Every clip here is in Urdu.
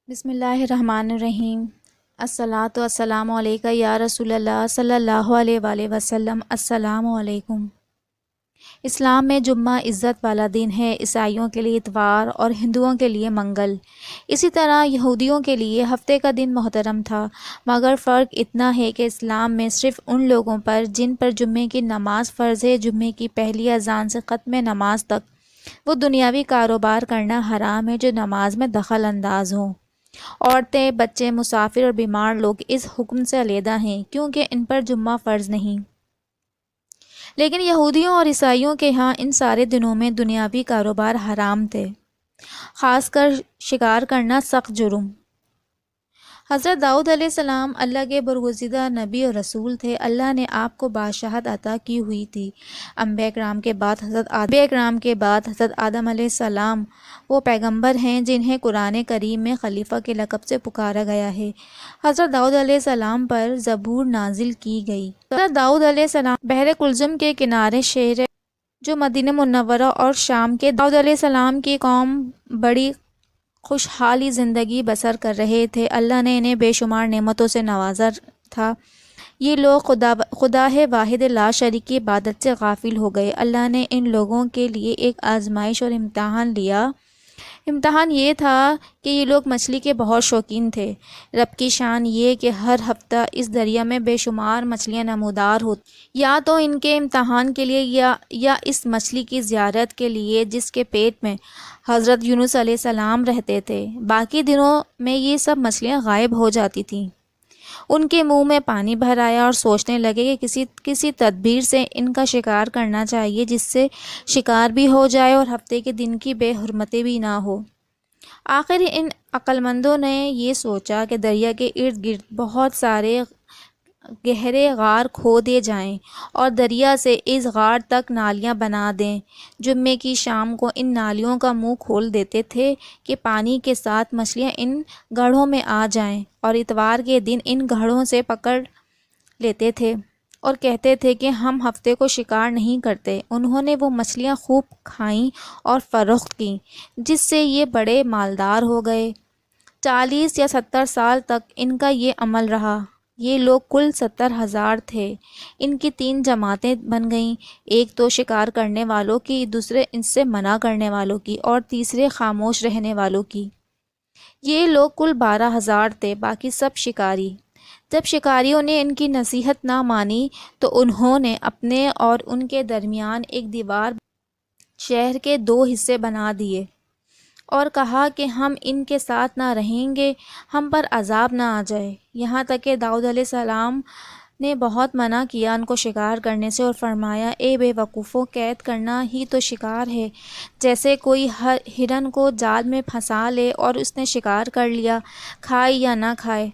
بسم اللہ الرحمن الرحیم۔ الصلاۃ والسلام علیکہ یا رسول اللہ صلی اللہ علیہ وآلہ وسلم۔ السلام علیکم۔ اسلام میں جمعہ عزت والا دن ہے، عیسائیوں کے لیے اتوار اور ہندوؤں کے لیے منگل۔ اسی طرح یہودیوں کے لیے ہفتے کا دن محترم تھا، مگر فرق اتنا ہے کہ اسلام میں صرف ان لوگوں پر جن پر جمعے کی نماز فرض ہے، جمعے کی پہلی اذان سے ختم نماز تک وہ دنیاوی کاروبار کرنا حرام ہے جو نماز میں دخل انداز ہوں۔ عورتیں، بچے، مسافر اور بیمار لوگ اس حکم سے علیحدہ ہیں کیونکہ ان پر جمعہ فرض نہیں۔ لیکن یہودیوں اور عیسائیوں کے ہاں ان سارے دنوں میں دنیاوی کاروبار حرام تھے، خاص کر شکار کرنا سخت جرم۔ حضرت داؤد علیہ السلام اللہ کے برگزیدہ نبی اور رسول تھے۔ اللہ نے آپ کو بادشاہت عطا کی ہوئی تھی۔ انبیاء کرام کے بعد حضرت آدم علیہ السلام وہ پیغمبر ہیں جنہیں قرآن کریم میں خلیفہ کے لقب سے پکارا گیا ہے۔ حضرت داؤد علیہ السلام پر زبور نازل کی گئی۔ حضرت داؤد علیہ السلام بحر کلزم کے کنارے شہر جو مدینہ منورہ اور شام کے داؤد علیہ السلام کی قوم بڑی خوشحالی زندگی بسر کر رہے تھے۔ اللہ نے انہیں بے شمار نعمتوں سے نوازا تھا۔ یہ لوگ خدا واحد لا شریک کی عبادت سے غافل ہو گئے۔ اللہ نے ان لوگوں کے لیے ایک آزمائش اور امتحان لیا۔ امتحان یہ تھا کہ یہ لوگ مچھلی کے بہت شوقین تھے۔ رب کی شان یہ کہ ہر ہفتہ اس دریا میں بے شمار مچھلیاں نمودار ہوتی، یا تو ان کے امتحان کے لیے یا اس مچھلی کی زیارت کے لیے جس کے پیٹ میں حضرت یونس علیہ السلام رہتے تھے۔ باقی دنوں میں یہ سب مچھلیاں غائب ہو جاتی تھیں۔ ان کے منہ میں پانی بھر آیا اور سوچنے لگے کہ کسی تدبیر سے ان کا شکار کرنا چاہیے جس سے شکار بھی ہو جائے اور ہفتے کے دن کی بے حرمتی بھی نہ ہو۔ آخر ان عقلمندوں نے یہ سوچا کہ دریا کے ارد گرد بہت سارے گہرے غار کھو دیے جائیں اور دریا سے اس غار تک نالیاں بنا دیں۔ جمعے کی شام کو ان نالیوں کا منہ کھول دیتے تھے کہ پانی کے ساتھ مچھلیاں ان گڑھوں میں آ جائیں، اور اتوار کے دن ان گڑھوں سے پکڑ لیتے تھے اور کہتے تھے کہ ہم ہفتے کو شکار نہیں کرتے۔ انہوں نے وہ مچھلیاں خوب کھائیں اور فروخت کیں، جس سے یہ بڑے مالدار ہو گئے۔ 40 یا 70 سال تک ان کا یہ عمل رہا۔ یہ لوگ کل 70,000 تھے۔ ان کی 3 جماعتیں بن گئیں، ایک تو شکار کرنے والوں کی، دوسرے ان سے منع کرنے والوں کی، اور تیسرے خاموش رہنے والوں کی۔ یہ لوگ کل 12,000 تھے، باقی سب شکاری۔ جب شکاریوں نے ان کی نصیحت نہ مانی تو انہوں نے اپنے اور ان کے درمیان ایک دیوار شہر کے 2 حصے بنا دیے اور کہا کہ ہم ان کے ساتھ نہ رہیں گے، ہم پر عذاب نہ آ جائے۔ یہاں تک کہ داؤد علیہ السلام نے بہت منع کیا ان کو شکار کرنے سے اور فرمایا، اے بے وقوفوں، قید کرنا ہی تو شکار ہے۔ جیسے کوئی ہرن کو جال میں پھنسا لے اور اس نے شکار کر لیا، کھائے یا نہ کھائے،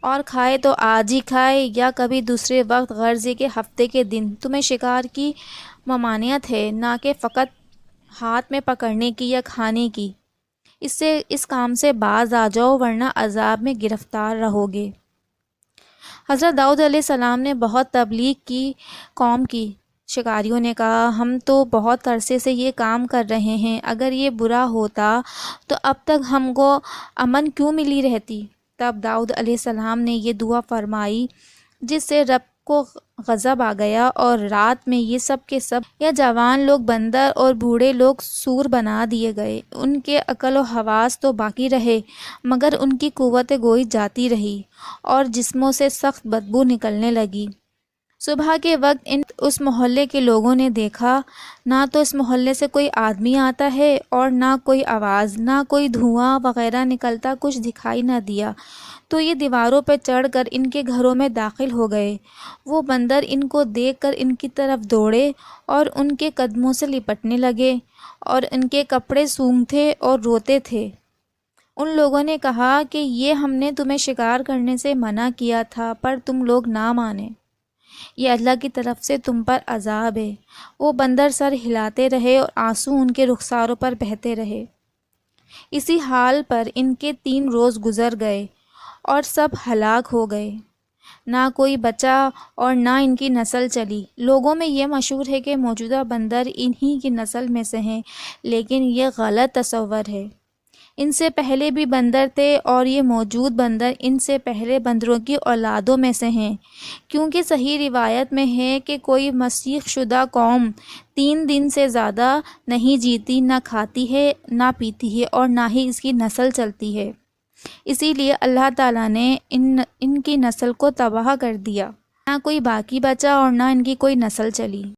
اور کھائے تو آج ہی کھائے یا کبھی دوسرے وقت، غرض یہ کہ ہفتے کے دن تمہیں شکار کی ممانعت ہے، نہ کہ فقط ہاتھ میں پکڑنے کی یا کھانے کی۔ اس کام سے باز آ جاؤ ورنہ عذاب میں گرفتار رہو گے۔ حضرت داؤد علیہ السلام نے بہت تبلیغ کی قوم کی۔ شکاریوں نے کہا، ہم تو بہت عرصے سے یہ کام کر رہے ہیں، اگر یہ برا ہوتا تو اب تک ہم کو امن کیوں ملی رہتی؟ تب داؤد علیہ السلام نے یہ دعا فرمائی جس سے رب کو غضب آ گیا، اور رات میں یہ سب کے سب یا جوان لوگ بندر اور بوڑھے لوگ سور بنا دیے گئے۔ ان کے عقل و حواس تو باقی رہے مگر ان کی قوت گوئی جاتی رہی اور جسموں سے سخت بدبو نکلنے لگی۔ صبح کے وقت اس محلے کے لوگوں نے دیکھا، نہ تو اس محلے سے کوئی آدمی آتا ہے اور نہ کوئی آواز، نہ کوئی دھواں وغیرہ نکلتا، کچھ دکھائی نہ دیا، تو یہ دیواروں پہ چڑھ کر ان کے گھروں میں داخل ہو گئے۔ وہ بندر ان کو دیکھ کر ان کی طرف دوڑے اور ان کے قدموں سے لپٹنے لگے اور ان کے کپڑے سونگھتے اور روتے تھے۔ ان لوگوں نے کہا کہ یہ ہم نے تمہیں شکار کرنے سے منع کیا تھا پر تم لوگ نہ مانے، یہ اللہ کی طرف سے تم پر عذاب ہے۔ وہ بندر سر ہلاتے رہے اور آنسو ان کے رخساروں پر بہتے رہے۔ اسی حال پر ان کے 3 روز گزر گئے اور سب ہلاک ہو گئے، نہ کوئی بچا اور نہ ان کی نسل چلی۔ لوگوں میں یہ مشہور ہے کہ موجودہ بندر انہی کی نسل میں سے ہیں، لیکن یہ غلط تصور ہے۔ ان سے پہلے بھی بندر تھے اور یہ موجود بندر ان سے پہلے بندروں کی اولادوں میں سے ہیں، کیونکہ صحیح روایت میں ہے کہ کوئی مسیح شدہ قوم 3 دن سے زیادہ نہیں جیتی، نہ کھاتی ہے نہ پیتی ہے اور نہ ہی اس کی نسل چلتی ہے۔ اسی لیے اللہ تعالیٰ نے ان کی نسل کو تباہ کر دیا، نہ کوئی باقی بچا اور نہ ان کی کوئی نسل چلی۔